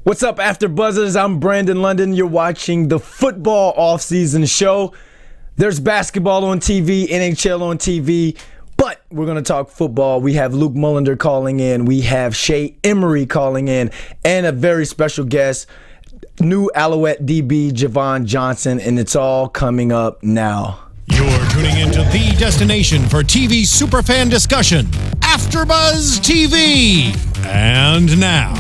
What's up, AFTERBUZZers? I'm Brandon London. You're watching the Football Off-Season show. There's basketball on TV, NHL on TV, but we're going to talk football. We have Luke Mullender calling in. We have Shea Emery calling in, and a very special guest, new Alouette DB, Javon Johnson, and it's all coming up now. You're tuning into the destination for TV superfan discussion, AFTERBUZZ TV. And now,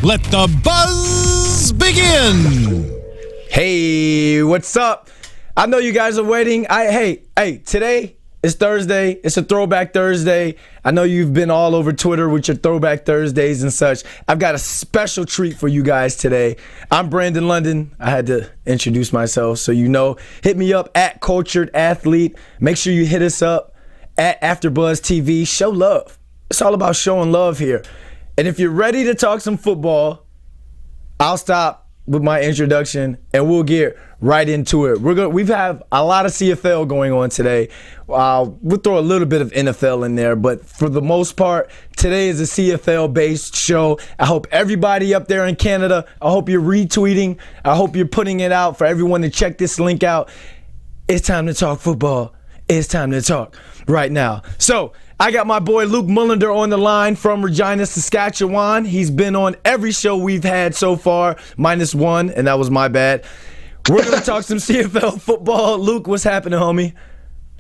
let the buzz begin. Hey, what's up? I know you guys are waiting. Hey, today is Thursday. It's a Throwback Thursday. I know you've been all over Twitter with your Throwback Thursdays and such. I've got a special treat for you guys today. I'm Brandon London. I had to introduce myself so you know. Hit me up at Cultured Athlete. Make sure you hit us up at AFTERBUZZ TV. Show love. It's all about showing love here. And if you're ready to talk some football, I'll stop with my introduction and we'll get right into it. We've have a lot of CFL going on today. We'll throw a little bit of NFL in there, but for the most part, today is a CFL-based show. I hope everybody up there in Canada, I hope you're retweeting. I hope you're putting it out for everyone to check this link out. It's time to talk football. It's time to talk right now. So, I got my boy Luke Mullender on the line from Regina, Saskatchewan. He's been on every show we've had so far, minus one, and that was my bad. We're going to talk some CFL football. Luke, what's happening, homie?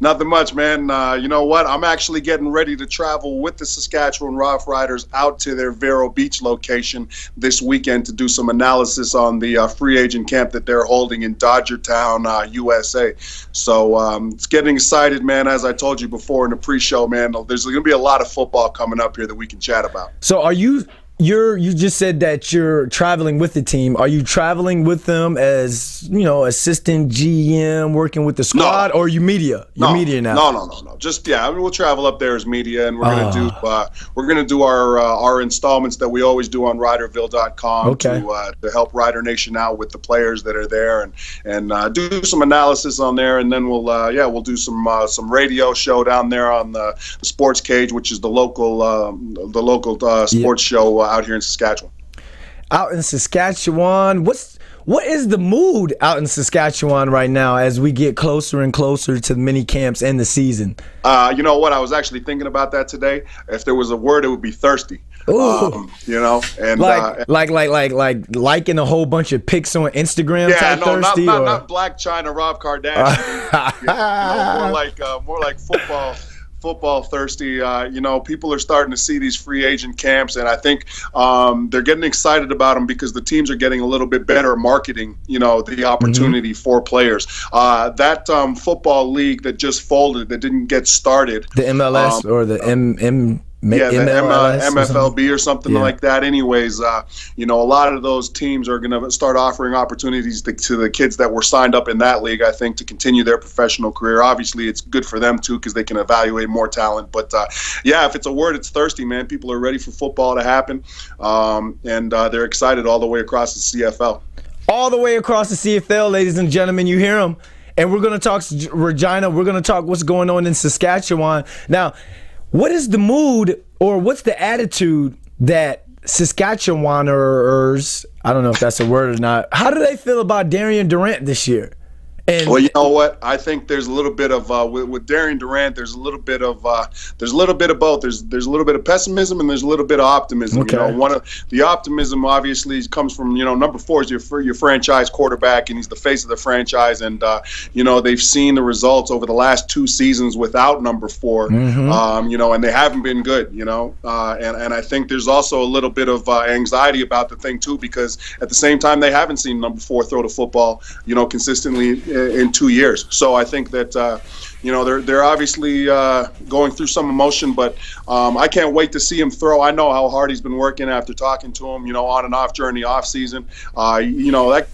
Nothing much, man. You know what? I'm actually getting ready to travel with the Saskatchewan Rough Riders out to their Vero Beach location this weekend to do some analysis on the free agent camp that they're holding in Dodgertown, USA. So it's getting excited, man. As I told you before in the pre-show, man, there's going to be a lot of football coming up here that we can chat about. So are you just said that you're traveling with the team. Are you traveling with them as, assistant GM working with the squad, or are you media? You're media now. No. Just we'll travel up there as media, and we're gonna do our installments that we always do on Riderville.com to help Rider Nation out with the players that are there, and do some analysis on there, and then we'll do some radio show down there on the Sports Cage, which is the local sports show out here in Saskatchewan. Out in Saskatchewan, what is the mood out in Saskatchewan right now as we get closer and closer to the mini camps and the season? You know what? I was actually thinking about that today. If there was a word, it would be thirsty. Ooh. And like liking a whole bunch of pics on Instagram. Thirsty, not Black China Rob Kardashian. More like football thirsty. People are starting to see these free agent camps, and I think they're getting excited about them because the teams are getting a little bit better marketing, the opportunity for players. That football league that just folded, that didn't get started. The MLS or the MFLB or something like that. Anyways, a lot of those teams are going to start offering opportunities to the kids that were signed up in that league, I think, to continue their professional career. Obviously, it's good for them, too, because they can evaluate more talent. But, if it's a word, it's thirsty, man. People are ready for football to happen, and they're excited all the way across the CFL. All the way across the CFL, ladies and gentlemen, you hear them. And we're going to talk Regina. We're going to talk what's going on in Saskatchewan. Now, what is the mood or what's the attitude that Saskatchewaners, I don't know if that's a word or not, how do they feel about Darian Durant this year? Well, you know what? I think there's a little bit of with Darian Durant. There's a little bit of both. There's a little bit of pessimism and there's a little bit of optimism. Okay. One of the optimism obviously comes from number 4 is your franchise quarterback, and he's the face of the franchise. And they've seen the results over the last 2 seasons without number 4. And they haven't been good. And I think there's also a little bit of anxiety about the thing too, because at the same time they haven't seen number 4 throw the football consistently in 2 years. So I think that they're obviously going through some emotion, but I can't wait to see him throw. I know how hard he's been working after talking to him, on and off during the off season.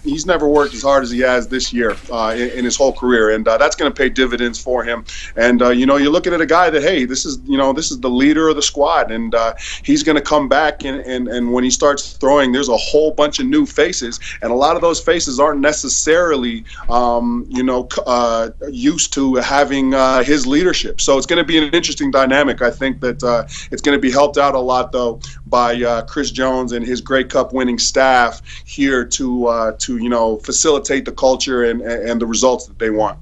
He's never worked as hard as he has this year in his whole career, and that's going to pay dividends for him. And you're looking at a guy that, hey, this is the leader of the squad, and he's going to come back and when he starts throwing, there's a whole bunch of new faces, and a lot of those faces aren't necessarily used to having developing his leadership. So it's going to be an interesting dynamic. I think that it's going to be helped out a lot, though, by Chris Jones and his Grey Cup winning staff here to facilitate the culture and the results that they want.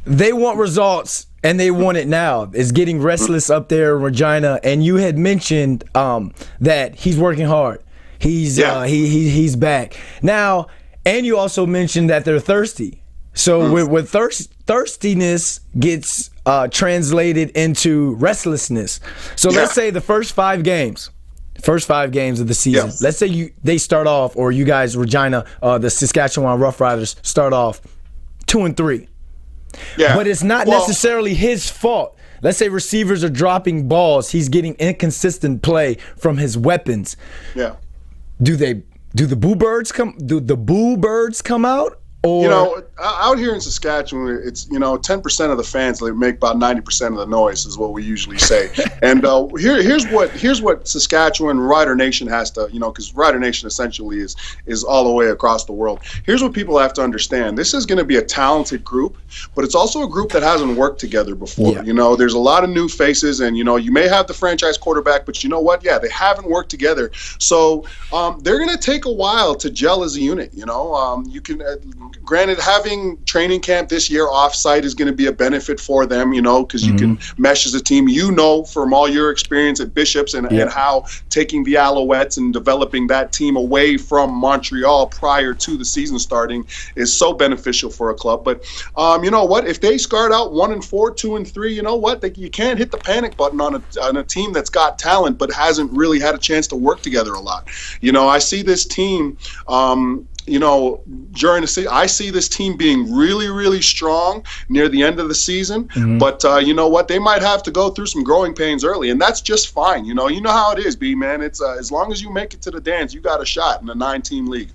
They want results, and they want it now. It's getting restless up there in Regina, and you had mentioned that he's working hard. He's back now, and you also mentioned that they're thirsty. So with thirstiness gets translated into restlessness. So let's say the first five games of the season. Let's say they start off, or you guys, Regina, the Saskatchewan Roughriders, start off 2-3. Yeah. But it's not necessarily his fault. Let's say receivers are dropping balls. He's getting inconsistent play from his weapons. Yeah. Do the boo birds come out? Or out here in Saskatchewan, it's 10% of the fans, they make about 90% of the noise, is what we usually say. And here's what Saskatchewan Rider Nation has to, because Rider Nation essentially is all the way across the world. Here's what people have to understand: this is going to be a talented group, but it's also a group that hasn't worked together before. Yeah. There's a lot of new faces, and you may have the franchise quarterback, but you know what? Yeah, they haven't worked together. So they're going to take a while to gel as a unit. You can. Granted, having training camp this year off-site is going to be a benefit for them, because you can mesh as a team. From all your experience at Bishops and how taking the Alouettes and developing that team away from Montreal prior to the season starting is so beneficial for a club. But you know what? If they start out 1-4, 2-3, you know what? You can't hit the panic button on a team that's got talent but hasn't really had a chance to work together a lot. I see this team. During the season, I see this team being really, really strong near the end of the season. But you know what? They might have to go through some growing pains early, and that's just fine. You know how it is, B man. It's as long as you make it to the dance, you got a shot in a 9-team league.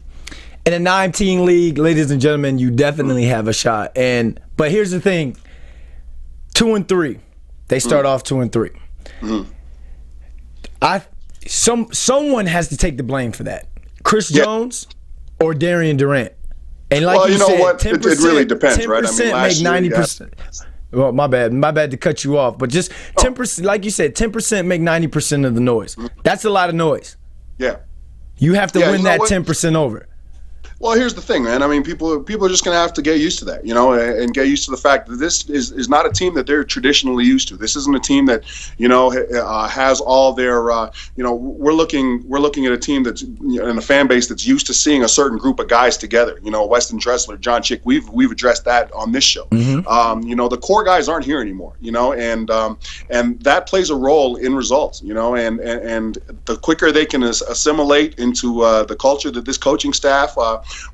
In a 9-team league, ladies and gentlemen, you definitely have a shot. But here's the thing: 2-3, they start off 2-3. Someone has to take the blame for that. Chris Jones or Darian Durant. And like you said, what? 10%, it really depends, 10% right? make 90%. Well, my bad to cut you off, but just 10%, like you said, 10% make 90% of the noise. That's a lot of noise. Yeah. You have to win that 10% over. Well, here's the thing, man. I mean, people are just going to have to get used to that, and get used to the fact that this is not a team that they're traditionally used to. This isn't a team that, has all their, we're looking at a team that's in a fan base that's used to seeing a certain group of guys together. Weston Dressler, John Chick. We've addressed that on this show. The core guys aren't here anymore. And that plays a role in results. And the quicker they can assimilate into the culture that this coaching staff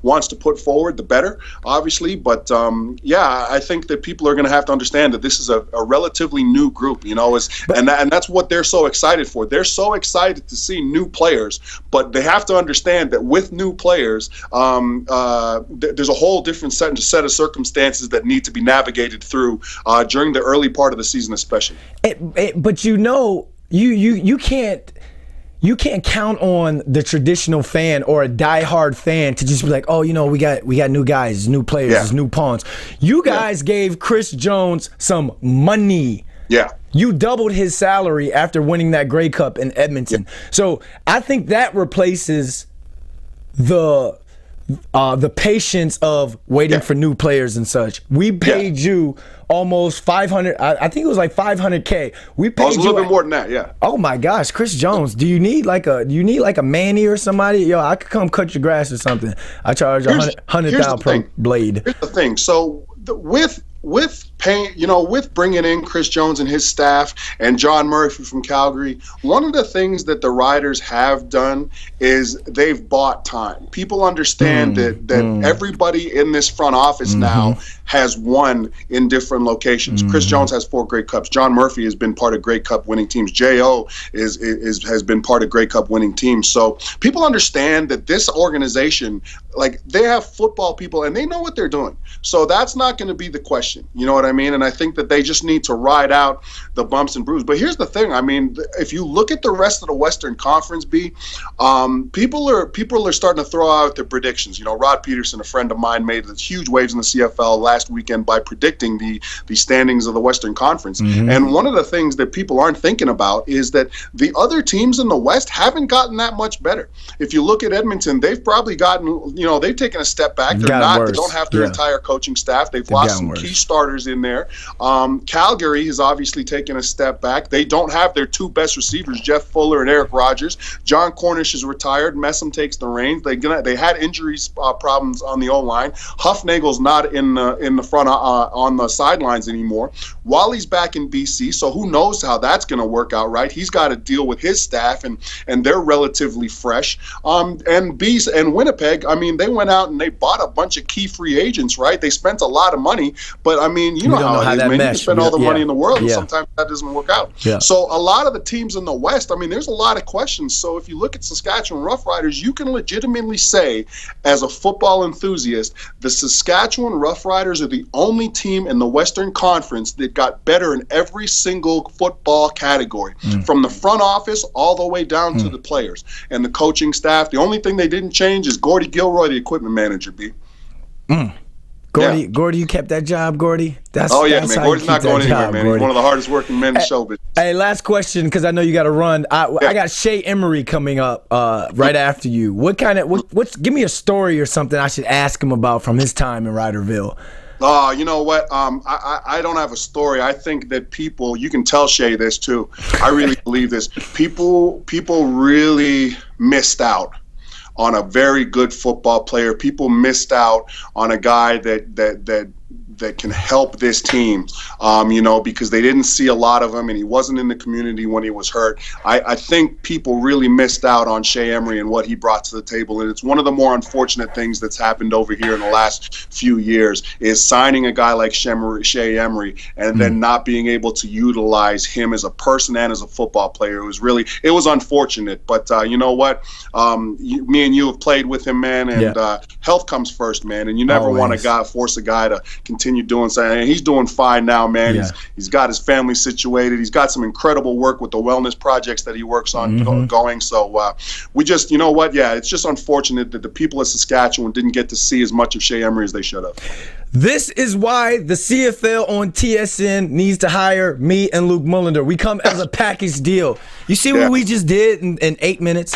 wants to put forward, the better, obviously. But I think that people are going to have to understand that this is a relatively new group, and that's what they're so excited for. They're so excited to see new players, but they have to understand that with new players, there's a whole different set of circumstances that need to be navigated through during the early part of the season, especially. But you can't count on the traditional fan or a diehard fan to just be like, oh, we got new guys, new players, new pawns. You guys gave Chris Jones some money. Yeah. You doubled his salary after winning that Grey Cup in Edmonton. Yeah. So I think that replaces the patience of waiting for new players and such. We paid you almost $500. I think it was like $500K. We paid you a little bit more than that. Yeah. Oh my gosh, Chris Jones. Do you need like a Manny or somebody? Yo, I could come cut your grass or something. I charge $100,000 per blade. Here's the thing. So with bringing in Chris Jones and his staff and John Murphy from Calgary, one of the things that the Riders have done is they've bought time. People understand that everybody in this front office now has won in different locations. Chris Jones has 4 Grey Cups. John Murphy has been part of Grey Cup winning teams. J.O. has been part of Grey Cup winning teams. So people understand that this organization like they have football people and they know what they're doing. So that's not going to be the question. You know what I mean? And I think that they just need to ride out the bumps and bruises. But here's the thing. I mean, if you look at the rest of the Western Conference, people are starting to throw out their predictions. You know, Rod Peterson, a friend of mine, made huge waves in the CFL last weekend by predicting the standings of the Western Conference. And one of the things that people aren't thinking about is that the other teams in the West haven't gotten that much better. If you look at Edmonton, they've probably gotten, they've taken a step back. They don't have their entire coaching staff. They've lost some key starters in there. Calgary has obviously taken a step back. They don't have their two best receivers, Jeff Fuller and Eric Rogers. John Cornish is retired. Messam takes the reins. They had injuries problems on the O-line. Huffnagel's not in the front on the sidelines anymore. Wally's back in BC, so who knows how that's going to work out, right? He's got to deal with his staff, and they're relatively fresh. And Winnipeg, I mean, they went out and they bought a bunch of key free agents, right? They spent a lot of money, but I mean, you know how it is, man. You can spend all the money in the world, and sometimes that doesn't work out. So a lot of the teams in the West, I mean, there's a lot of questions. So if you look at Saskatchewan Roughriders, you can legitimately say, as a football enthusiast, the Saskatchewan Roughriders are the only team in the Western Conference that got better in every single football category, from the front office all the way down to the players and the coaching staff. The only thing they didn't change is Gordy Gilroy, the equipment manager, B. Gordy, you kept that job, Gordy? Man. Gordy's not going anywhere, man. He's one of the hardest working men in showbiz. Hey, last question, because I know you got to run. I got Shea Emery coming up right after you. Give me a story or something I should ask him about from his time in Riderville. You know what? I don't have a story. I think that people, you can tell Shay this too. I really believe this. People really missed out on a very good football player. People missed out on a guy that can help this team, because they didn't see a lot of him, and he wasn't in the community when he was hurt. I think people really missed out on Shea Emery and what he brought to the table, and it's one of the more unfortunate things that's happened over here in the last few years is signing a guy like Shea Emery and then not being able to utilize him as a person and as a football player. It was unfortunate, but you know what? Me and you have played with him, man, and health comes first, man, and you never want to force a guy to continue doing something. And he's doing fine now, man. He's got his family situated. He's got some incredible work with the wellness projects that he works on going. So we just, you know what? Yeah, it's just unfortunate that the people of Saskatchewan didn't get to see as much of Shea Emery as they should have. This is why the CFL on TSN needs to hire me and Luke Mullender. We come as a package deal. You see what we just did in 8 minutes?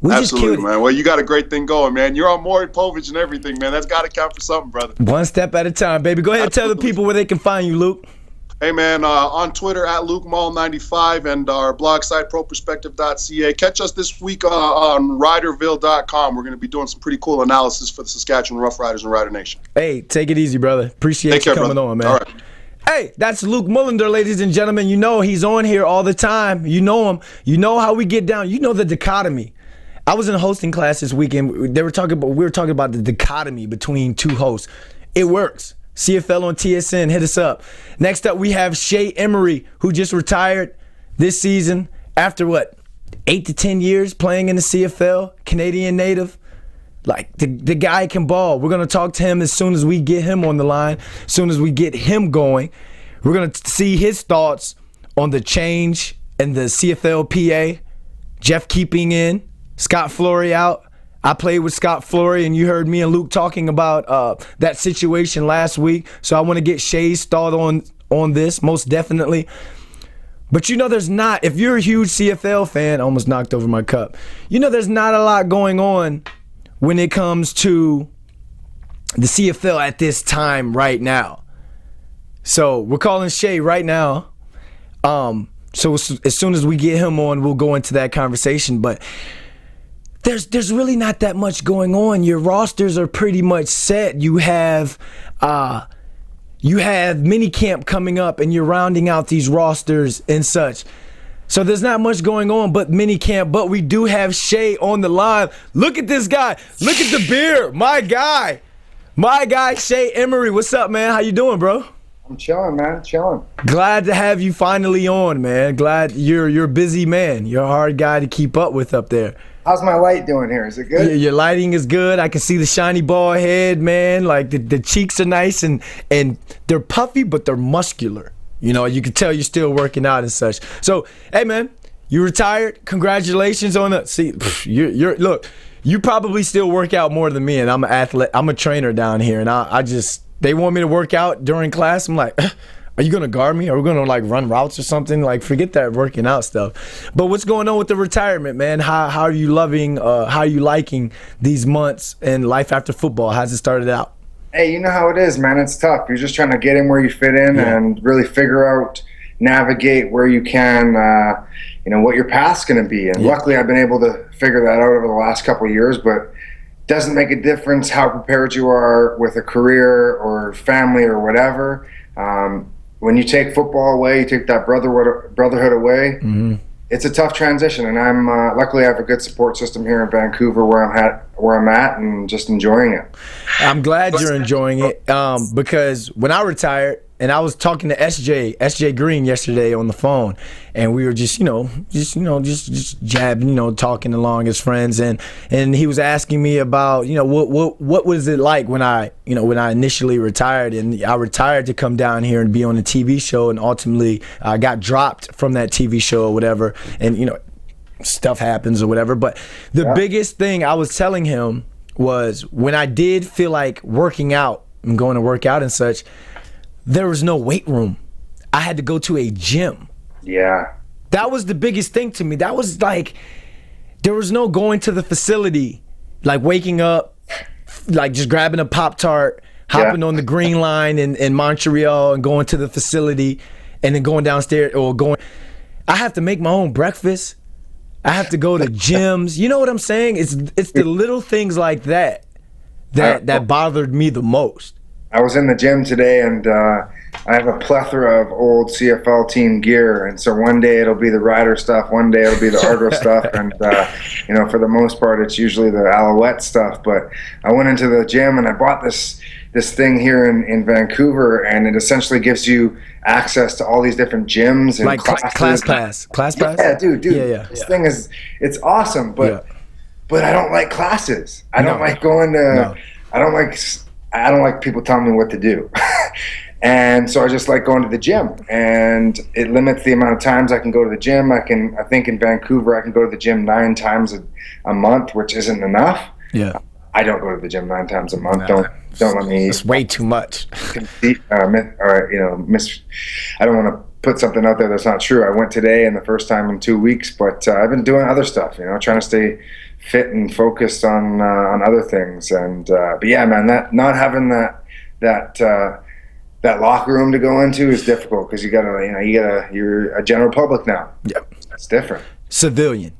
Absolutely, man. Well, you got a great thing going, man. You're on Maury Povich and everything, man. That's got to count for something, brother. One step at a time, baby. Go ahead and tell the people where they can find you, Luke. Hey, man, on Twitter at LukeMull95 and our blog site, properspective.ca. Catch us this week on Riderville.com. We're going to be doing some pretty cool analysis for the Saskatchewan Roughriders and Rider Nation. Hey, take it easy, brother. Appreciate you coming on, man. All right. Hey, that's Luke Mullender, ladies and gentlemen. You know he's on here all the time. You know him. You know how we get down. You know the dichotomy. I was in a hosting class this weekend. We were talking about the dichotomy between two hosts. It works. CFL on TSN, hit us up. Next up, we have Shea Emery, who just retired this season after 8 to 10 years playing in the CFL, Canadian native. Like, the guy can ball. We're going to talk to him as soon as we get him on the line, as soon as we get him going. We're going to see his thoughts on the change in the CFL PA, Jeff keeping in, Scott Flory out. I played with Scott Flory, and you heard me and Luke talking about that situation last week. So I want to get Shay's thought on this, most definitely. But there's not, if you're a huge CFL fan, I almost knocked over my cup. There's not a lot going on when it comes to the CFL at this time right now. So we're calling Shay right now. So as soon as we get him on, we'll go into that conversation. But there's really not that much going on. Your rosters are pretty much set. You have mini camp coming up, and you're rounding out these rosters and such. So there's not much going on but mini camp. But we do have Shay on the line. Look at this guy. Look at the beard. My guy, Shea Emery. What's up, man? How you doing, bro? I'm chilling, man. Chilling. Glad to have you finally on, man. Glad you're a busy man. You're a hard guy to keep up with up there. How's my light doing here? Is it good? Your lighting is good. I can see the shiny bald head, man. Like the cheeks are nice and they're puffy, but they're muscular. You know, you can tell you're still working out and such. So, hey, man, you retired. Congratulations on the. See, you're look. You probably still work out more than me, and I'm an athlete. I'm a trainer down here, and I just they want me to work out during class. I'm like, are you gonna guard me? Are we gonna like run routes or something? Like, forget that working out stuff. But what's going on with the retirement, man? How are you loving? How are you liking these months and life after football? How's it started out? Hey, you know how it is, man. It's tough. You're just trying to get in where you fit in and really figure out, navigate where you can, what your path's going to be. And luckily, I've been able to figure that out over the last couple of years. But it doesn't make a difference how prepared you are with a career or family or whatever. When you take football away, you take that brotherhood away. Mm-hmm. It's a tough transition, and I'm luckily I have a good support system here in Vancouver where I'm at, and just enjoying it. I'm glad you're enjoying it because when I retired, and I was talking to SJ Green yesterday on the phone, and we were just jabbing, talking along as friends, and he was asking me about, what was it like when I initially retired, and I retired to come down here and be on a TV show, and ultimately I got dropped from that TV show or whatever, and stuff happens or whatever. But the biggest thing I was telling him was when I did feel like working out and going to work out and such, there was no weight room. I had to go to a gym. Yeah. That was the biggest thing to me. That was like, there was no going to the facility, like waking up, like just grabbing a Pop-Tart, hopping on the green line in Montreal and going to the facility and then going downstairs or going. I have to make my own breakfast. I have to go to gyms. You know what I'm saying? It's the little things like that bothered me the most. I was in the gym today, and I have a plethora of old CFL team gear, and so one day it'll be the Rider stuff, one day it'll be the Argo stuff, and for the most part it's usually the Alouette stuff. But I went into the gym and I bought this thing here in Vancouver, and it essentially gives you access to all these different gyms and like class pass. Yeah, dude. Yeah. This thing it's awesome, but I don't like classes. I don't like going to. I don't like people telling me what to do. And so I just like going to the gym, and it limits the amount of times I can go to the gym. I think in Vancouver I can go to the gym 9 times a month, which isn't enough. Yeah. I don't go to the gym 9 times a month. Nah. Don't let me. It's way too much. I don't want to put something out there that's not true. I went today and the first time in 2 weeks, but I've been doing other stuff, trying to stay fit and focused on other things. And but yeah, man, that not having that locker room to go into is difficult because you're a general public now. Yep, it's different. Civilian.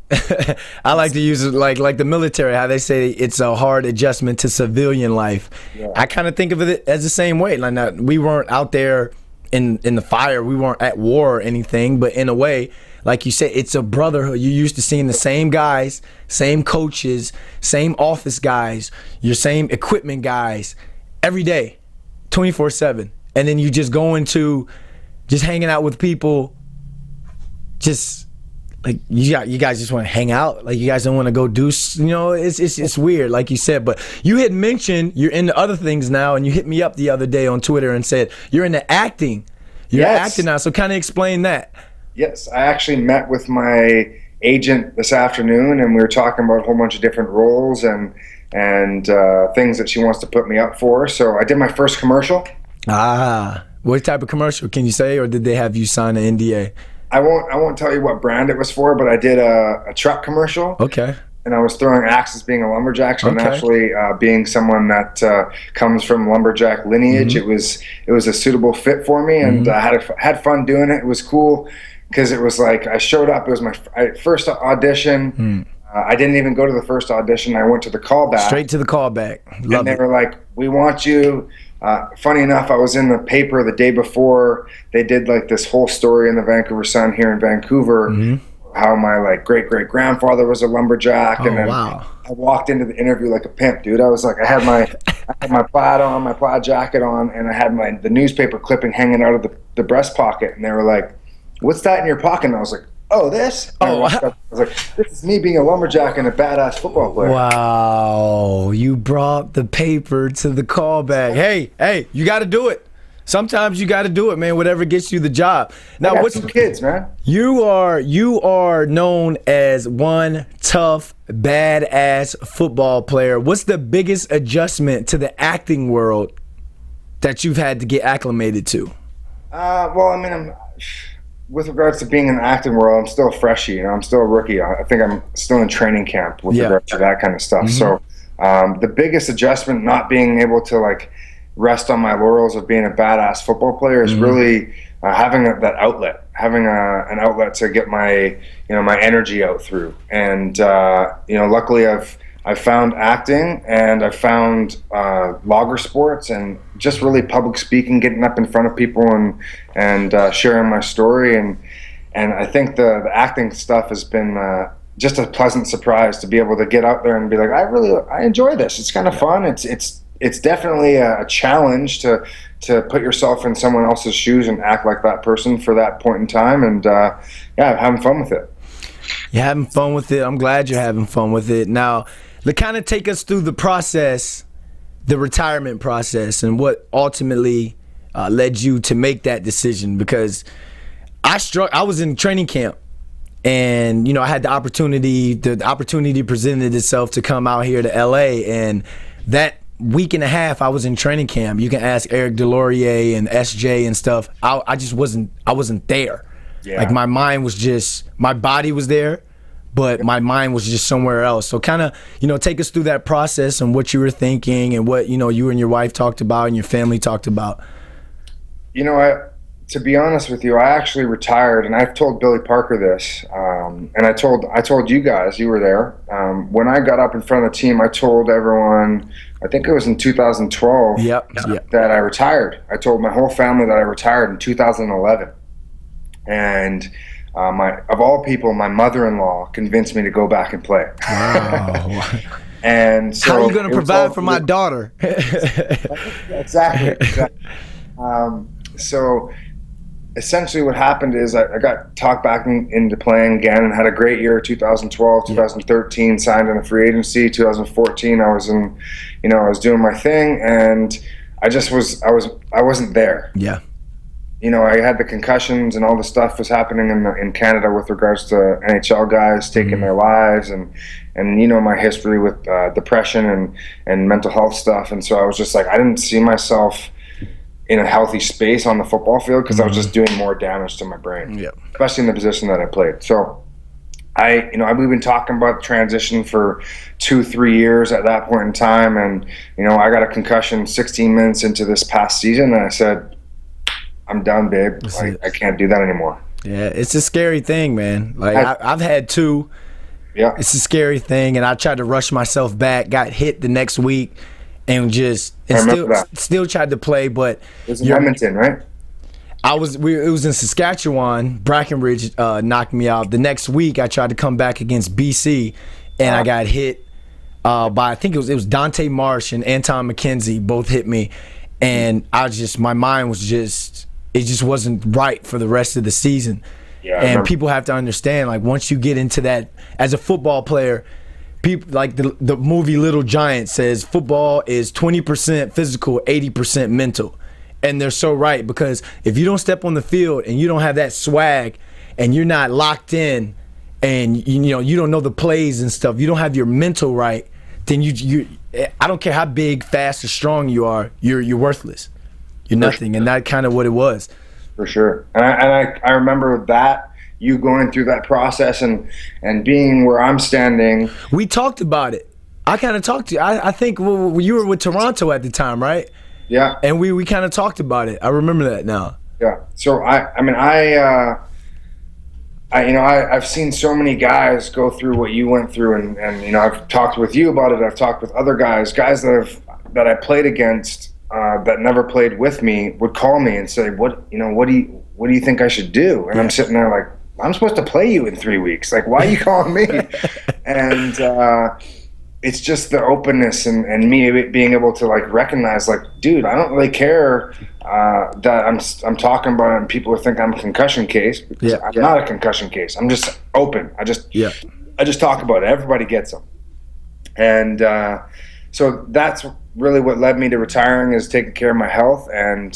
I like to use it like the military, how they say it's a hard adjustment to civilian life. Yeah. I kind of think of it as the same way. Like, we weren't out there in the fire, we weren't at war or anything, but in a way, like you said, it's a brotherhood. You're used to seeing the same guys, same coaches, same office guys, your same equipment guys every day, 24/7. And then you just go into just hanging out with people, just like you guys just want to hang out. Like, you guys don't want to go do, it's weird, like you said. But you had mentioned you're into other things now, and you hit me up the other day on Twitter and said you're into acting. You're acting now, so kind of explain that. Yes, I actually met with my agent this afternoon, and we were talking about a whole bunch of different roles and things that she wants to put me up for. So I did my first commercial. What type of commercial can you say, or did they have you sign an NDA? I won't tell you what brand it was for, but I did a truck commercial. Okay. And I was throwing axes being a lumberjack, so naturally, being someone that comes from lumberjack lineage, mm-hmm. it was a suitable fit for me, and I had fun doing it. It was cool because it was like I showed up. It was my first audition. Mm. I didn't even go to the first audition. I went to the callback. Straight to the callback. And they were like, "We want you." Funny enough, I was in the paper the day before. They did like this whole story in the Vancouver Sun here in Vancouver. Mm-hmm. How my great-great-grandfather was a lumberjack, and then I walked into the interview like a pimp, dude. I was like, I had my plaid on, my plaid jacket on, and I had the newspaper clipping hanging out of the breast pocket, and they were like, "What's that in your pocket?" And I was like, oh, this? Oh, I was like, this is me being a lumberjack and a badass football player. wow. You brought the paper to the callback. Hey, you got to do it. Sometimes you got to do it, man. Whatever gets you the job. Now, I got 2 kids, man. You are known as one tough, badass football player. What's the biggest adjustment to the acting world that you've had to get acclimated to? Well, I mean, with regards to being in the acting world, I'm still a freshie. You know, I'm still a rookie. I think I'm still in training camp with regards to that kind of stuff. So the biggest adjustment, not being able to like rest on my laurels of being a badass football player, is really having that outlet, having an outlet to get my my energy out through. And luckily I've found acting, and I've found logger sports, and just really public speaking, getting up in front of people and sharing my story. And I think the acting stuff has been just a pleasant surprise to be able to get out there and be like, I enjoy this. It's kind of fun. It's definitely a challenge to put yourself in someone else's shoes and act like that person for that point in time. And having fun with it. You're having fun with it. I'm glad you're having fun with it. Now, to kind of take us through the process, the retirement process, and what ultimately led you to make that decision. Because I was in training camp, and I had the opportunity presented itself to come out here to LA, and that week and a half I was in training camp. You can ask Eric Delorier and SJ and stuff. I just wasn't there. Yeah. Like my body was there, but my mind was just somewhere else. So kind of, take us through that process and what you were thinking and what, you and your wife talked about and your family talked about. To be honest with you, I actually retired, and I've told Billy Parker this, and I told you guys, you were there. When I got up in front of the team, I told everyone, I think it was in 2012, that I retired. I told my whole family that I retired in 2011. And of all people, my mother-in-law convinced me to go back and play. Wow. And so, how are you going to provide for my daughter? Exactly. So essentially what happened is I got talked back into playing again and had a great year. 2012, 2013, signed in a free agency. 2014, I was doing my thing, and I wasn't there. Yeah. I had the concussions, and all the stuff was happening in Canada with regards to NHL guys taking their lives, and my history with depression and mental health stuff. And so I was just like, I didn't see myself in a healthy space on the football field, because I was just doing more damage to my brain, especially in the position that I played. So we've been talking about transition for 2-3 years at that point in time, and I got a concussion 16 minutes into this past season, and I said, I'm done, babe. I can't do that anymore. Yeah, it's a scary thing, man. Like I've had 2. Yeah, it's a scary thing, and I tried to rush myself back. Got hit the next week, and still tried to play. But it was in Edmonton, right? It was in Saskatchewan. Brackenridge knocked me out. The next week, I tried to come back against BC, and I got hit by, I think it was Dante Marsh and Anton McKenzie both hit me, and my mind was just. It just wasn't right for the rest of the season. Yeah, and people have to understand, like, once you get into that as a football player, people like the movie Little Giant says football is 20% physical, 80% mental. And they're so right, because if you don't step on the field and you don't have that swag and you're not locked in and you don't know the plays and stuff, you don't have your mental right, then you I don't care how big, fast, or strong you are, you're worthless. You're nothing, and that's kind of what it was. For sure. And I remember that, you going through that process and being where I'm standing. We talked about it. I kind of talked to you. I think you were with Toronto at the time, right? Yeah. And we kind of talked about it. I remember that now. Yeah. So I've seen so many guys go through what you went through, and I've talked with you about it. I've talked with other guys that I played against. That never played with me would call me and say, what do you think I should do? And I'm sitting there like, I'm supposed to play you in 3 weeks. Like, why are you calling me? And it's just the openness and me being able to like recognize, like, dude, I don't really care that I'm talking about it and people think I'm a concussion case, because I'm not a concussion case. I'm just open. I just talk about it. Everybody gets them. And so that's really what led me to retiring, is taking care of my health and,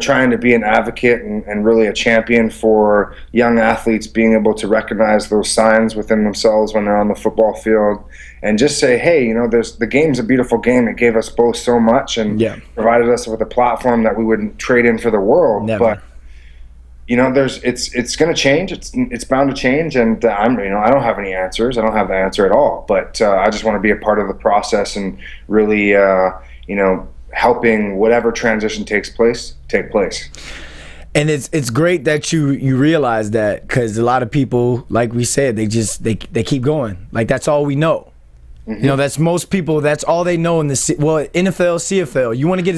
trying to be an advocate and really a champion for young athletes, being able to recognize those signs within themselves when they're on the football field and just say, hey, the game's a beautiful game. It gave us both so much and provided us with a platform that we wouldn't trade in for the world. Never. But it's going to change. It's bound to change, and I don't have any answers. I don't have the answer at all. But I just want to be a part of the process and really, helping whatever transition take place. And it's great that you realize that, because a lot of people, like we said, they keep going. Like, that's all we know. Mm-hmm. That's most people. That's all they know in the NFL, CFL. You want to get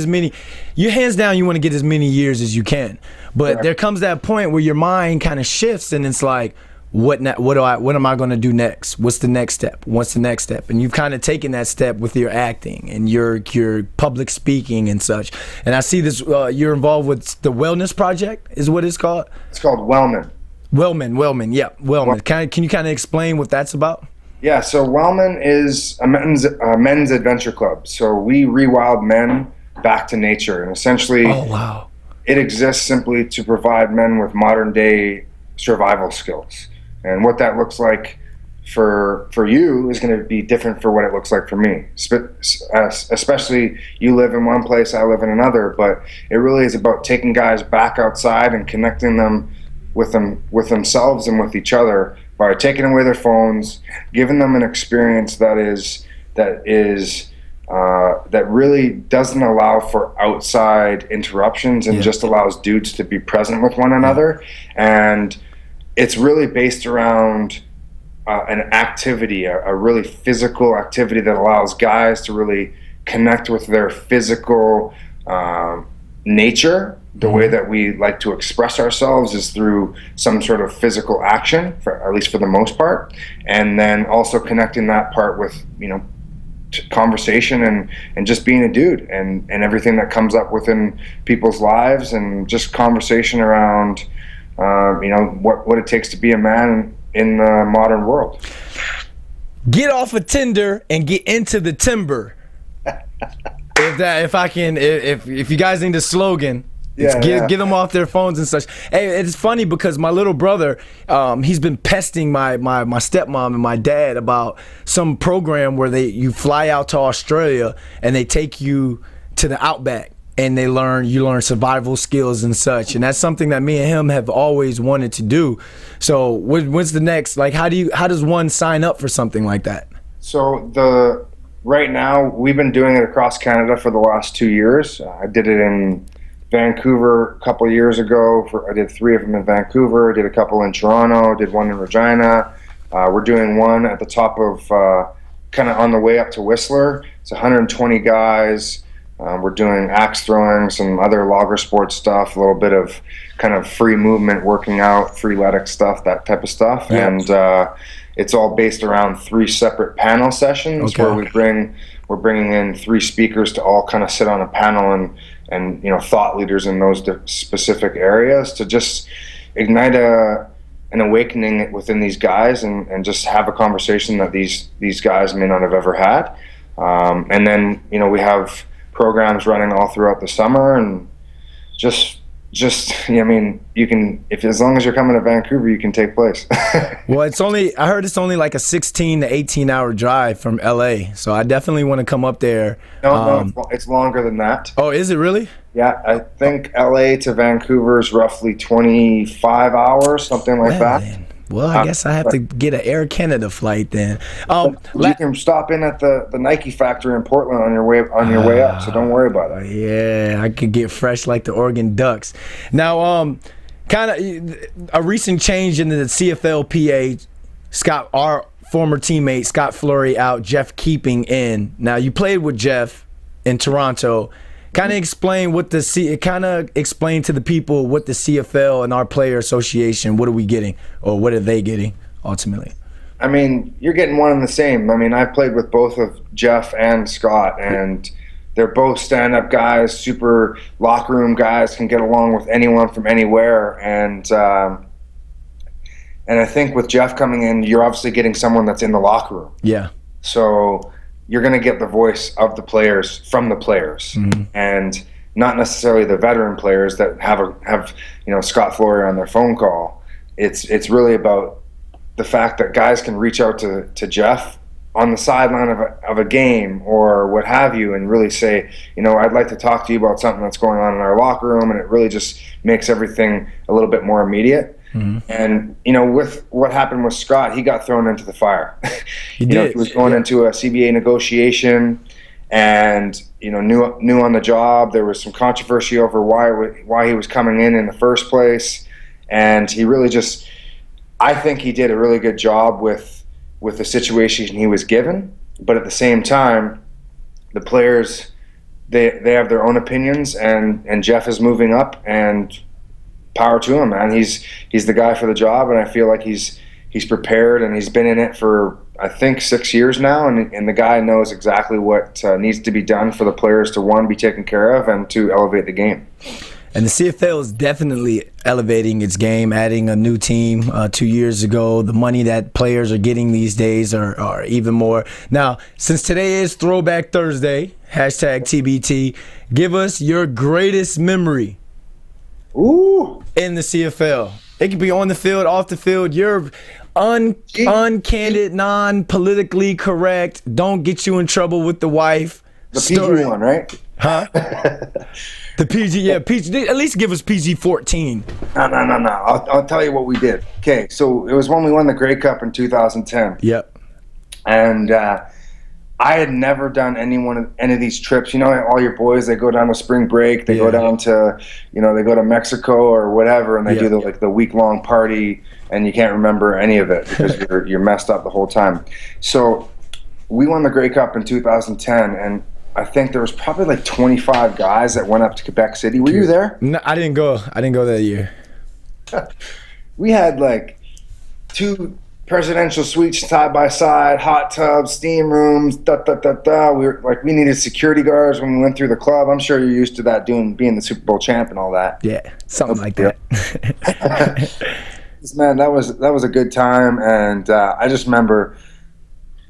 hands down. You want to get as many years as you can. But there comes that point where your mind kind of shifts, and it's like, what am I going to do next? What's the next step? What's the next step? And you've kind of taken that step with your acting and your public speaking and such. And I see this. You're involved with the Wellness Project, is what it's called. It's called Wellman. Wellman. Yeah, Wellman. Can you kind of explain what that's about? Yeah, so Wellman is a men's adventure club. So we rewild men back to nature, and essentially, it exists simply to provide men with modern day survival skills. And what that looks like for you is going to be different for what it looks like for me. Especially, you live in one place, I live in another, but it really is about taking guys back outside and connecting them with themselves and with each other, by taking away their phones, giving them an experience that really doesn't allow for outside interruptions and just allows dudes to be present with one another. And it's really based around an activity, a really physical activity that allows guys to really connect with their physical nature. The way that we like to express ourselves is through some sort of physical action, at least for the most part, and then also connecting that part with conversation and just being a dude and everything that comes up within people's lives, and just conversation around what it takes to be a man in the modern world. Get off of Tinder and get into the timber. If you guys need a slogan. Get them off their phones and such. Hey, it's funny because my little brother, he's been pesting my stepmom and my dad about some program where you fly out to Australia and they take you to the outback and you learn survival skills and such. And that's something that me and him have always wanted to do. So what's the next? Like, how does one sign up for something like that? So right now we've been doing it across Canada for the last 2 years. I did it in Vancouver a couple of years ago. I did 3 of them in Vancouver, did a couple in Toronto, did one in Regina. We're doing one at the top of kind of on the way up to Whistler. It's 120 guys. We're doing axe throwing, some other logger sports stuff, a little bit of kind of free movement, working out, freeletic stuff, that type of stuff. Yeah. And it's all based around 3 separate panel sessions where we're bringing in 3 speakers to all kind of sit on a panel and thought leaders in those specific areas to just ignite an awakening within these guys and just have a conversation that these guys may not have ever had. And then we have programs running all throughout the summer, and just you can, as long as you're coming to Vancouver, you can take place. Well, I heard it's only like a 16 to 18 hour drive from LA, so I definitely want to come up there. No, it's longer than that. Oh, is it really? Yeah, I think LA to Vancouver is roughly 25 hours, something like that. Man. Well, I guess I have to get an Air Canada flight then. You can stop in at the Nike factory in Portland on your way up, so don't worry about it. Yeah, I could get fresh like the Oregon Ducks. Now, kind of a recent change in the CFL PA. Our former teammate Scott Fleury out, Jeff Keeping in. Now, you played with Jeff in Toronto. Kind of explain to the people what the CFL and our player association, what are we getting, or what are they getting ultimately? I mean, you're getting one and the same. I mean, I've played with both of Jeff and Scott, and they're both stand-up guys, super locker room guys, can get along with anyone from anywhere. And I think with Jeff coming in, you're obviously getting someone that's in the locker room. Yeah. So you're going to get the voice of the players from the players, and not necessarily the veteran players that have Scott Flory on their phone call. It's really about the fact that guys can reach out to Jeff on the sideline of a game or what have you, and really say, I'd like to talk to you about something that's going on in our locker room, and it really just makes everything a little bit more immediate. And with what happened with Scott, he got thrown into the fire. He was going into a CBA negotiation, and new on the job. There was some controversy over why he was coming in the first place, and he really just, I think he did a really good job with the situation he was given. But at the same time, the players, they have their own opinions, and Jeff is moving up, and power to him, man. He's the guy for the job, and I feel like he's prepared, and he's been in it for, I think, 6 years now, and the guy knows exactly what needs to be done for the players to, one, be taken care of, and to elevate the game. And the CFL is definitely elevating its game, adding a new team 2 years ago. The money that players are getting these days are even more. Now, since today is Throwback Thursday, #TBT, give us your greatest memory in the CFL. It could be on the field, off the field. Your uncandid, non-politically correct, don't get you in trouble with the wife. The PG one, right? Huh? The PG, yeah, PG. At least give us PG-14. No. I'll tell you what we did. Okay, so it was when we won the Grey Cup in 2010. Yep. And I had never done any of these trips. All your boys, they go down to spring break, they go down to, they go to Mexico or whatever, and they do the week-long party, and you can't remember any of it because you're messed up the whole time. So we won the Grey Cup in 2010, and I think there was probably like 25 guys that went up to Quebec City. Were you there? No, I didn't go. I didn't go that year. We had like 2 presidential suites side by side, hot tubs, steam rooms, We needed security guards when we went through the club. I'm sure you're used to that, being the Super Bowl champ and all that. Yeah, something like that. Man, that was a good time, and I just remember,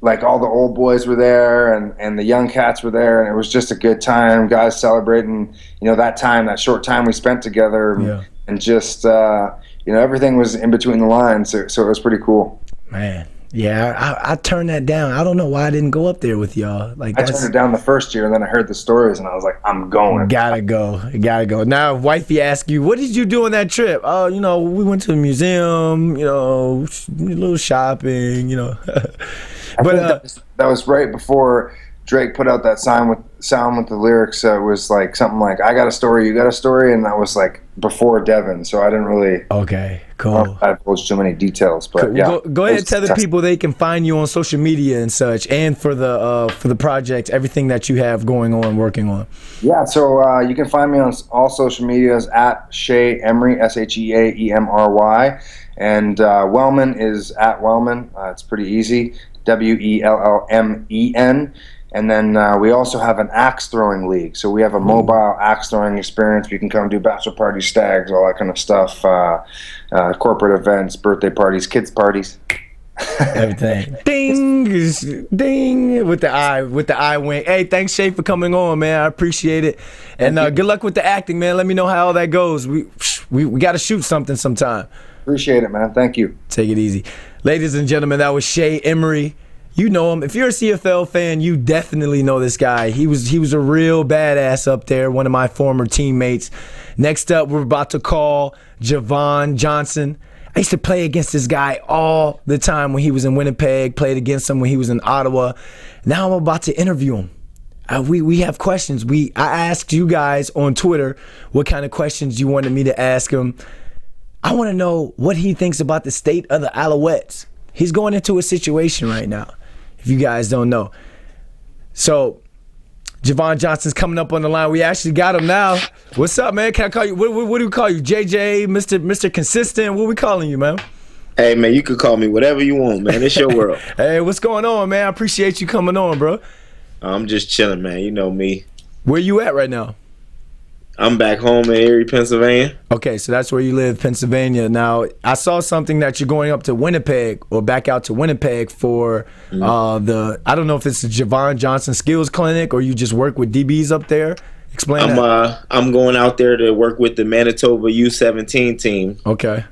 like, all the old boys were there, and the young cats were there, and it was just a good time. Guys celebrating, that short time we spent together, and just everything was in between the lines, so it was pretty cool. Man, yeah, I turned that down. I don't know why I didn't go up there with y'all. Like, I turned it down the first year, and then I heard the stories, and I was like, I'm going. Gotta go. Now, if wifey asks you, what did you do on that trip? Oh, we went to the museum, a little shopping, But that was right before Drake put out that sound with the lyrics. It was like something like, I got a story, you got a story, and that was like before Devin, so I didn't really. Okay, cool. I divulged too many details, but cool. yeah. Go ahead and tell the people they can find you on social media and such, and for the project, everything that you have going on, working on. Yeah, so you can find me on all social medias at Shea Emery, SHEAEMRY, and Wellman is at Wellman. It's pretty easy. WELLMEN. And then we also have an axe throwing league. So we have a mobile axe throwing experience. We can come do bachelor parties, stags, all that kind of stuff, corporate events, birthday parties, kids parties. Everything. Ding with the eye wink. Hey, thanks, Shay, for coming on, man. I appreciate it. And good luck with the acting, man. Let me know how all that goes. We got to shoot something sometime. Appreciate it, man. Thank you. Take it easy. Ladies and gentlemen, that was Shea Emery. You know him. If you're a CFL fan, you definitely know this guy. He was a real badass up there, one of my former teammates. Next up, we're about to call Javon Johnson. I used to play against this guy all the time when he was in Winnipeg, played against him when he was in Ottawa. Now I'm about to interview him. We have questions. I asked you guys on Twitter what kind of questions you wanted me to ask him. I want to know what he thinks about the state of the Alouettes. He's going into a situation right now, if you guys don't know. So, Javon Johnson's coming up on the line. We actually got him now. What's up, man? Can I call you? What do we call you? JJ, Mr. Consistent? What are we calling you, man? Hey, man, you could call me whatever you want, man. It's your world. Hey, what's going on, man? I appreciate you coming on, bro. I'm just chilling, man. You know me. Where you at right now? I'm back home in Erie, Pennsylvania. Okay, so that's where you live, Pennsylvania. Now, I saw something that you're going up to Winnipeg or back out to Winnipeg for I don't know if it's the Javon Johnson Skills Clinic or you just work with DBs up there. Explain that. I'm going out there to work with the Manitoba U17 team. Okay.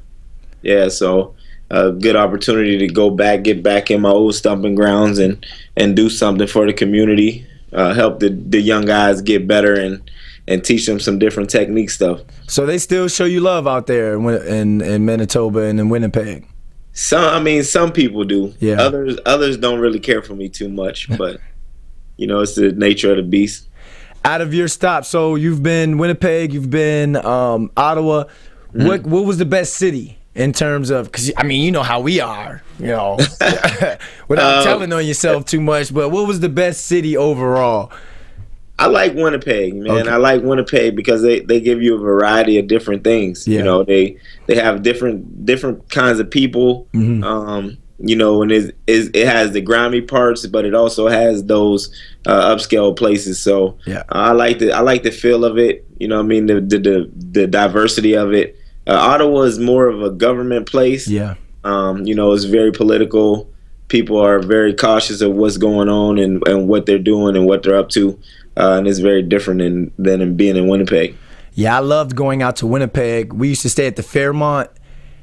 Yeah, so a good opportunity to get back in my old stomping grounds and do something for the community, help the young guys get better and teach them some different technique stuff. So they still show you love out there in Manitoba and in Winnipeg? Some people do. Yeah. Others don't really care for me too much, but it's the nature of the beast. Out of your stop, so you've been Winnipeg, you've been Ottawa. Mm-hmm. What was the best city in terms of, because you know how we are, without telling on yourself too much, but what was the best city overall? I like Winnipeg, man. Okay. I like Winnipeg because they give you a variety of different things. Yeah. They have different kinds of people. Mm-hmm. And it has the grimy parts, but it also has those upscale places. So yeah. I like the feel of it. The diversity of it. Ottawa is more of a government place. Yeah. It's very political. People are very cautious of what's going on and what they're doing and what they're up to. And it's very different than being in Winnipeg. Yeah, I loved going out to Winnipeg. We used to stay at the Fairmont.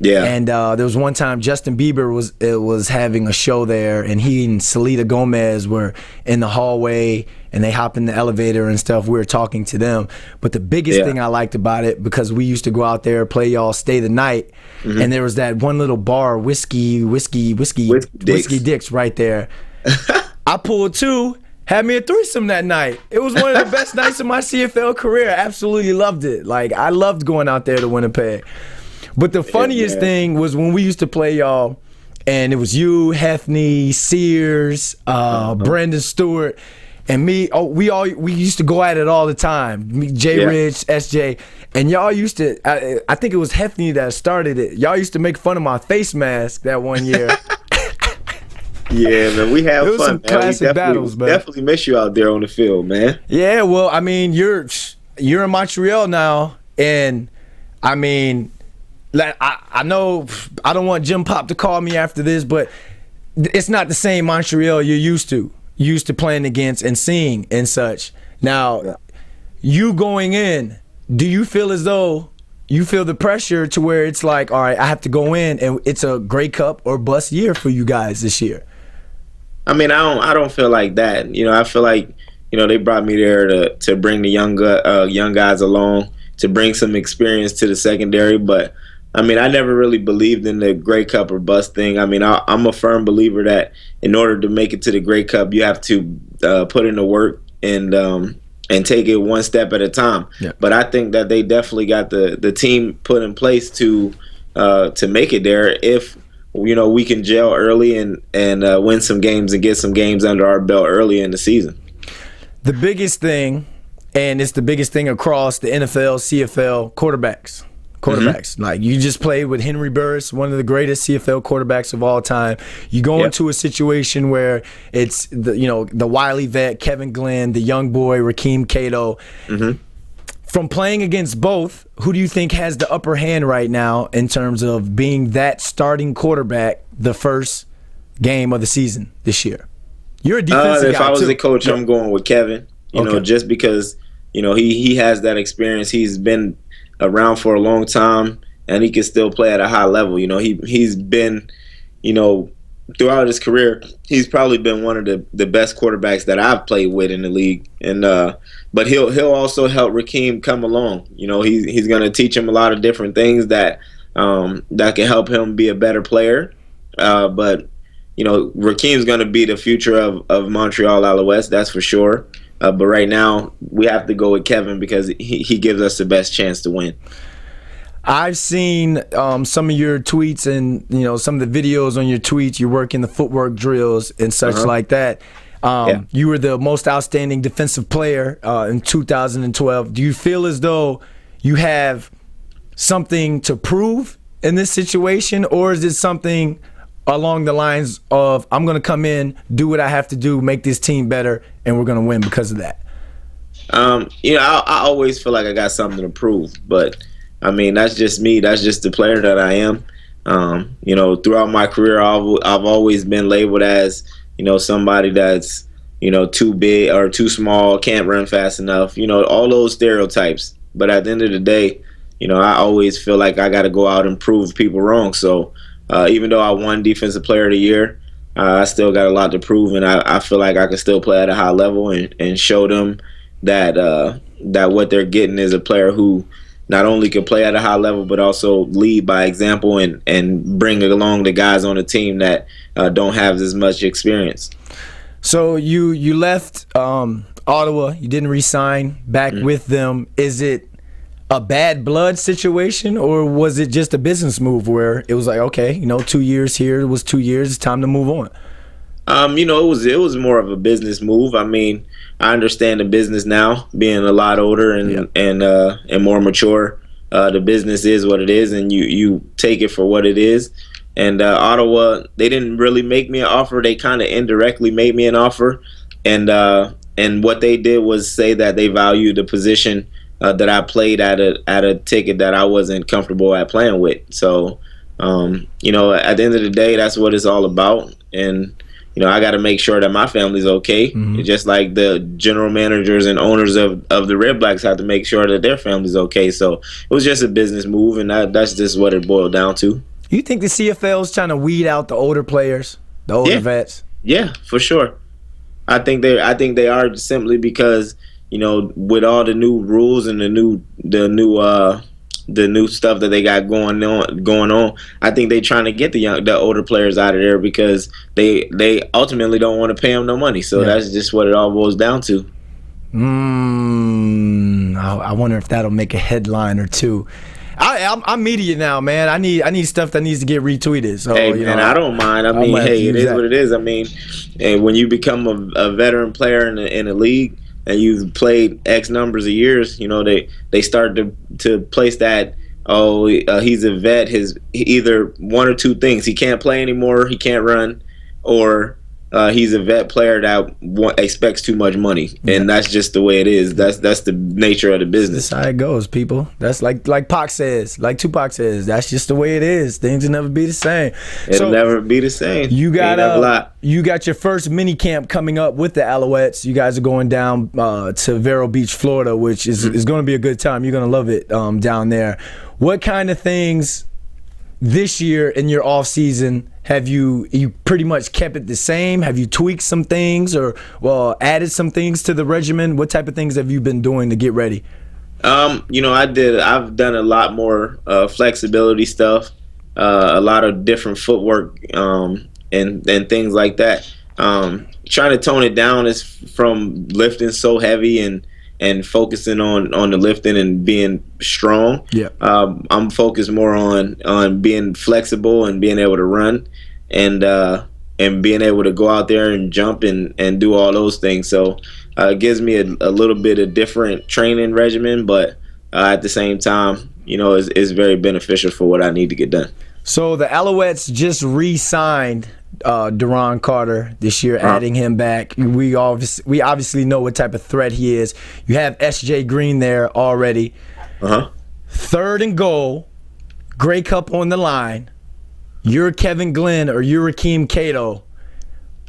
Yeah. And there was one time Justin Bieber was having a show there, and he and Selena Gomez were in the hallway, and they hopped in the elevator and stuff. We were talking to them. But the biggest thing I liked about it, because we used to go out there, play y'all Stay the Night, mm-hmm. and there was that one little bar, Whiskey Dick's right there. I pulled two. Had me a threesome that night. It was one of the best nights of my CFL career. I absolutely loved it. Like, I loved going out there to Winnipeg. But the funniest thing was when we used to play y'all, and it was you, Hefney, Sears, Brandon Stewart, and me. Oh, we used to go at it all the time. Me, Jay Rich, SJ, and y'all used to. I think it was Hefney that started it. Y'all used to make fun of my face mask that one year. Yeah, man, we have fun. Some classic battles, man. Definitely miss you out there on the field, man. Yeah, well, you're in Montreal now, and like I know I don't want Jim Pop to call me after this, but it's not the same Montreal you're used to playing against and seeing and such. Now, you going in, do you feel as though you feel the pressure to where it's like, all right, I have to go in and it's a Grey Cup or bust year for you guys this year? I don't feel like that. I feel like, they brought me there to bring the young guys along, to bring some experience to the secondary. But I never really believed in the Grey Cup or bust thing. I'm a firm believer that in order to make it to the Grey Cup, you have to put in the work and take it one step at a time. Yeah. But I think that they definitely got the team put in place to make it there if we can gel early and win some games and get some games under our belt early in the season. The biggest thing, and it's the biggest thing across the NFL, CFL, quarterbacks. Mm-hmm. Like, you just played with Henry Burris, one of the greatest CFL quarterbacks of all time. You go into a situation where it's the wily vet, Kevin Glenn, the young boy, Rakeem Cato. Mm-hmm. From playing against both, who do you think has the upper hand right now in terms of being that starting quarterback the first game of the season this year? You're a defensive guy, if I was the coach, I'm going with Kevin. Just because he has that experience. He's been around for a long time, and he can still play at a high level. He's been, throughout his career, he's probably been one of the best quarterbacks that I've played with in the league. And but he'll also help Rakeem come along. He's going to teach him a lot of different things that can help him be a better player. But Rakeem's going to be the future of Montreal Alouettes, that's for sure. But right now, we have to go with Kevin because he gives us the best chance to win. I've seen some of your tweets and some of the videos on your tweets. You're working the footwork drills and such like that. You were the most outstanding defensive player in 2012. Do you feel as though you have something to prove in this situation, or is it something along the lines of I'm going to come in, do what I have to do, make this team better, and we're going to win because of that? I always feel like I got something to prove, but I mean, that's just me. That's just the player that I am. Throughout my career, I've always been labeled as, somebody that's, too big or too small, can't run fast enough, all those stereotypes. But at the end of the day, I always feel like I got to go out and prove people wrong. So even though I won Defensive Player of the Year, I still got a lot to prove, and I feel like I can still play at a high level and show them that what they're getting is a player who not only can play at a high level but also lead by example and bring along the guys on the team that don't have as much experience. So you left Ottawa, you didn't re-sign back with them. Is it a bad blood situation, or was it just a business move where it was like, okay, 2 years here, it was 2 years, it's time to move on? It was more of a business move. I mean, I understand the business now, being a lot older and more mature. The business is what it is, and you take it for what it is. And Ottawa, they didn't really make me an offer. They kind of indirectly made me an offer, and what they did was say that they valued the position that I played at a ticket that I wasn't comfortable at playing with. So, at the end of the day, that's what it's all about. And I got to make sure that my family's okay. Just like the general managers and owners of the Red Blacks have to make sure that their family's okay. So it was just a business move, and that's just what it boiled down to. You think the CFL is trying to weed out the older players, the older vets? Yeah, for sure. I think they are, simply because with all the new rules and the new stuff that they got going on, I think they're trying to get the older players out of there because they ultimately don't want to pay them no money. So that's just what it all boils down to. I wonder if that'll make a headline or two. I'm media now, man. I need stuff that needs to get retweeted. So hey, man, I don't mind. I mean, hey, it is what it is. I mean, and when you become a veteran player in a league and you've played X numbers of years, they start to place that, he's a vet. His either one or two things: he can't play anymore, he can't run, or he's a vet player that expects too much money, and that's just the way it is. That's the nature of the business. That's how it goes, people. That's like Pac says, like Tupac says. That's just the way it is. Things will never be the same. It'll never be the same. You got your first mini camp coming up with the Alouettes. You guys are going down to Vero Beach, Florida, which is going to be a good time. You're going to love it down there. What kind of things this year in your off season have you pretty much kept it the same? Have you tweaked some things or added some things to the regimen? What type of things have you been doing to get ready? I've done a lot more flexibility stuff, a lot of different footwork and things like that. Trying to tone it down is from lifting so heavy and focusing on the lifting and being strong. Yeah. I'm focused more on being flexible and being able to run and being able to go out there and jump and do all those things. So it gives me a little bit of different training regimen, but at the same time, it's very beneficial for what I need to get done. So the Alouettes just re-signed Duron Carter this year, adding him back. We obviously know what type of threat he is. You have SJ Green there already. Third and goal, Grey Cup on the line. You're Kevin Glenn or you're Rakeem Cato.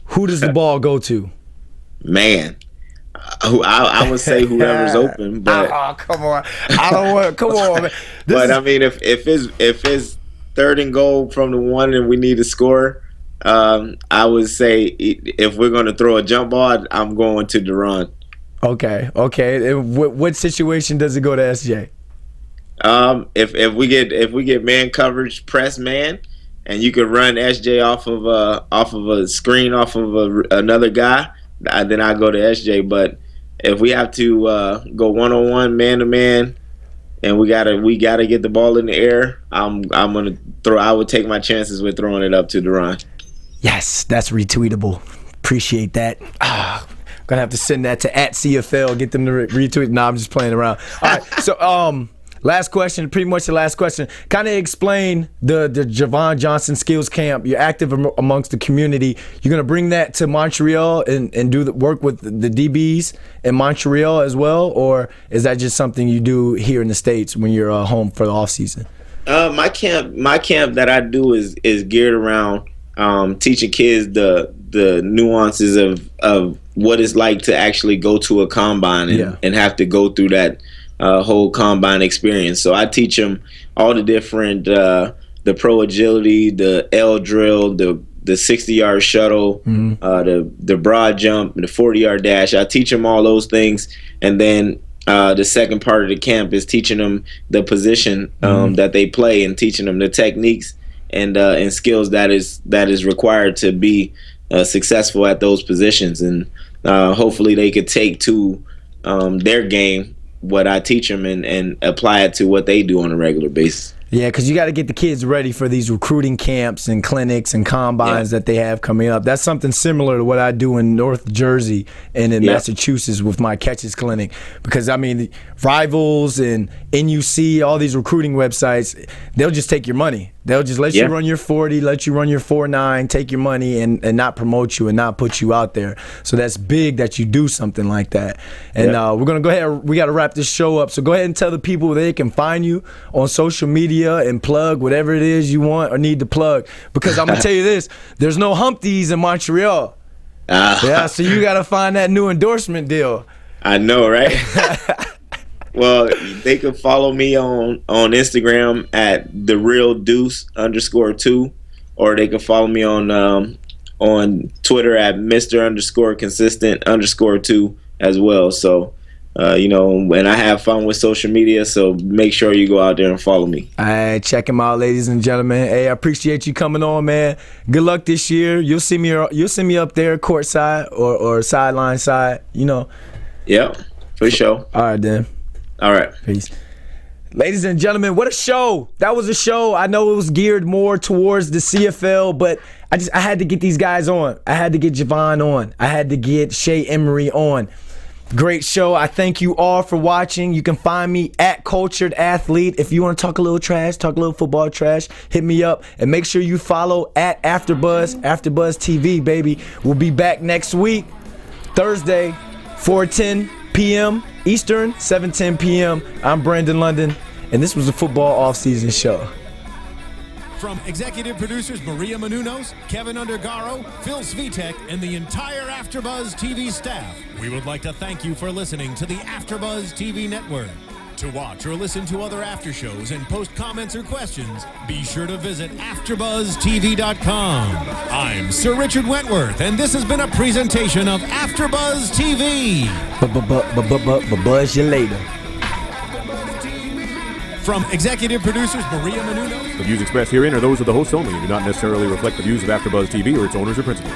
Who does the ball go to? Man, I would say whoever's open, but come on, I don't want. Come on, man. I mean, if it's third and goal from the one and we need to score, I would say if we're going to throw a jump ball, I'm going to Duron. Okay. And what situation does it go to SJ? If we get man coverage, press man, and you could run SJ off of a screen off of another guy, then I go to SJ. But if we have to go 1-on-1, man to man, and we gotta get the ball in the air, I'm gonna throw. I would take my chances with throwing it up to Duron. Yes, that's retweetable. Appreciate that. Gonna have to send that to @CFL. Get them to retweet. Nah, I'm just playing around. All right. So last question, pretty much the last question. Kind of explain the Javon Johnson Skills Camp. You're active amongst the community. You're going to bring that to Montreal and do the work with the DBs in Montreal as well? Or is that just something you do here in the States when you're home for the off season? My camp that I do is geared around teaching kids the nuances of what it's like to actually go to a combine and have to go through that whole combine experience. So I teach them all the different the pro agility, the L drill, the 60-yard shuttle, the broad jump, the 40-yard dash. I teach them all those things, and then the second part of the camp is teaching them the position that they play and teaching them the techniques and skills that is required to be successful at those positions. And hopefully they could take to their game what I teach them and apply it to what they do on a regular basis. Yeah, because you got to get the kids ready for these recruiting camps and clinics and combines that they have coming up. That's something similar to what I do in North Jersey and in Massachusetts with my Catches Clinic. Because, I mean, Rivals and NUC, all these recruiting websites, they'll just take your money. They'll just let you run your 40, let you run your 4.9, take your money and not promote you and not put you out there. So that's big that you do something like that. And we're going to go ahead. We got to wrap this show up. So go ahead and tell the people where they can find you on social media and plug whatever it is you want or need to plug. Because I'm going to tell you this, there's no Humpties in Montreal. So you got to find that new endorsement deal. I know, right? Well, they can follow me on Instagram at TheRealDeuce_2, or they can follow me on Twitter at Mr_consistent_2 as well. So, and I have fun with social media, so make sure you go out there and follow me. All right, check him out, ladies and gentlemen. Hey, I appreciate you coming on, man. Good luck this year. You'll see me up there courtside or sideline side, Yeah, for sure. All right, then. All right. Peace. Ladies and gentlemen, what a show. That was a show. I know it was geared more towards the CFL, but I had to get these guys on. I had to get Javon on. I had to get Shea Emery on. Great show. I thank you all for watching. You can find me at Cultured Athlete. If you want to talk a little trash, talk a little football trash, hit me up. And make sure you follow at AFTERBUZZ TV, baby. We'll be back next week, Thursday, 4:10 p.m. Eastern, 7:10 p.m. I'm Brandon London, and this was the Football Off-Season Show. From executive producers Maria Menounos, Kevin Undergaro, Phil Svitek, and the entire AfterBuzz TV staff, we would like to thank you for listening to the AfterBuzz TV network. To watch or listen to other after shows and post comments or questions, be sure to visit AfterBuzzTV.com. I'm Sir Richard Wentworth, and this has been a presentation of AfterBuzz TV. Buzz you later. From executive producers Maria Menounos. The views expressed herein are those of the hosts only and do not necessarily reflect the views of AfterBuzz TV or its owners or principals.